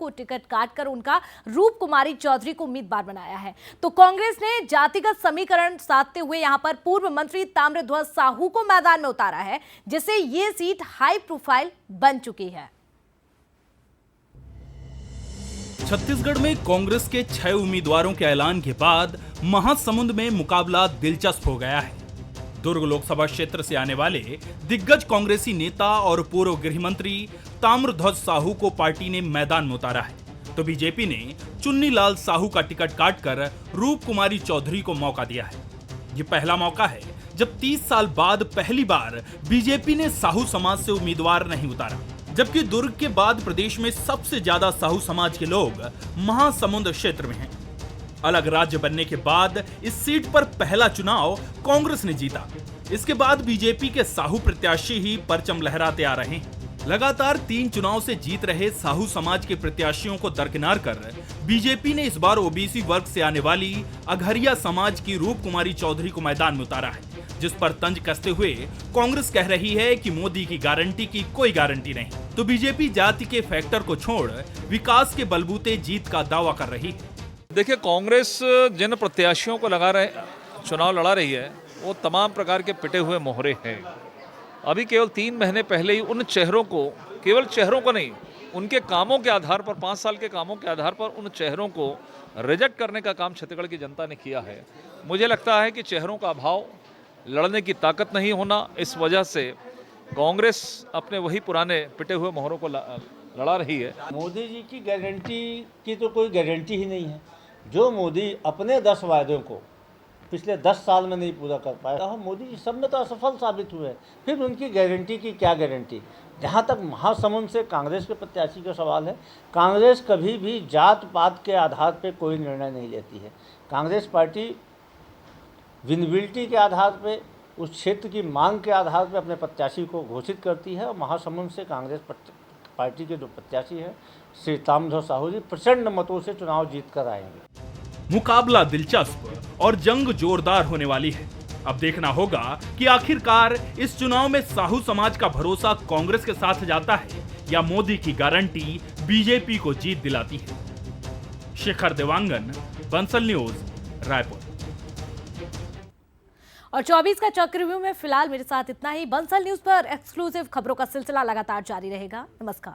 को टिकट काटकर उनका रूप कुमारी चौधरी को उम्मीदवार बनाया है। तो कांग्रेस ने जातिगत समीकरण साधते हुए यहां पर पूर्व मंत्री ताम्रध्वज साहू को मैदान में उतारा है, जिससे ये सीट हाई प्रोफाइल बन चुकी है। छत्तीसगढ़ में कांग्रेस के 6 उम्मीदवारों के ऐलान के बाद महासमुंद में मुकाबला दिलचस्प हो गया है। दुर्ग लोकसभा क्षेत्र से आने वाले दिग्गज कांग्रेसी नेता और पूर्व गृह मंत्री ताम्रध्वज साहू को पार्टी ने मैदान में उतारा है, तो बीजेपी ने चुन्नीलाल साहू का टिकट काटकर रूप कुमारी चौधरी को मौका दिया है। ये पहला मौका है जब 30 साल बाद पहली बार बीजेपी ने साहू समाज से उम्मीदवार नहीं उतारा, जबकि दुर्ग के बाद प्रदेश में सबसे ज्यादा साहू समाज के लोग महासमुंद क्षेत्र में हैं। अलग राज्य बनने के बाद इस सीट पर पहला चुनाव कांग्रेस ने जीता। इसके बाद बीजेपी के साहू प्रत्याशी ही परचम लहराते आ रहे हैं। लगातार 3 चुनाव से जीत रहे साहू समाज के प्रत्याशियों को दरकिनार कर बीजेपी ने इस बार ओबीसी वर्ग से आने वाली अघरिया समाज की रूप कुमारी चौधरी को मैदान में उतारा है, जिस पर तंज कसते हुए कांग्रेस कह रही है कि मोदी की गारंटी की कोई गारंटी नहीं, तो बीजेपी जाति के फैक्टर को छोड़ विकास के बलबूते जीत का दावा कर रही है। देखिए, कांग्रेस जिन प्रत्याशियों को चुनाव लड़ा रही है वो तमाम प्रकार के पिटे हुए मोहरे हैं। अभी केवल 3 महीने पहले ही उन चेहरों को, केवल चेहरों को नहीं, उनके कामों के आधार पर, 5 साल के कामों के आधार पर उन चेहरों को रिजेक्ट करने का काम छत्तीसगढ़ की जनता ने किया है। मुझे लगता है कि चेहरों का अभाव, लड़ने की ताकत नहीं होना, इस वजह से कांग्रेस अपने वही पुराने पिटे हुए मोहरों को लड़ा रही है। मोदी जी की गारंटी की तो कोई गारंटी ही नहीं है। जो मोदी अपने 10 वायदों को पिछले 10 साल में नहीं पूरा कर पाया, और मोदी जी सब में तो असफल साबित हुए, फिर उनकी गारंटी की क्या गारंटी। जहाँ तक महासमुंद से कांग्रेस के प्रत्याशी का सवाल है, कांग्रेस कभी भी जात पात के आधार पर कोई निर्णय नहीं लेती है। कांग्रेस पार्टी विनेबिलिटी के आधार पे, उस क्षेत्र की मांग के आधार पे अपने प्रत्याशी को घोषित करती है। और महासमुंद से कांग्रेस पार्टी के जो प्रत्याशी हैं श्री ताम्रध्वज साहू जी प्रचंड मतों से चुनाव जीत कर आएंगे। मुकाबला दिलचस्प और जंग जोरदार होने वाली है। अब देखना होगा कि आखिरकार इस चुनाव में साहू समाज का भरोसा कांग्रेस के साथ जाता है या मोदी की गारंटी बीजेपी को जीत दिलाती है। शेखर देवांगन, बंसल न्यूज, रायपुर। और 24 का चक्रव्यूह में फिलहाल मेरे साथ इतना ही। बंसल न्यूज पर एक्सक्लूसिव खबरों का सिलसिला लगातार जारी रहेगा। नमस्कार।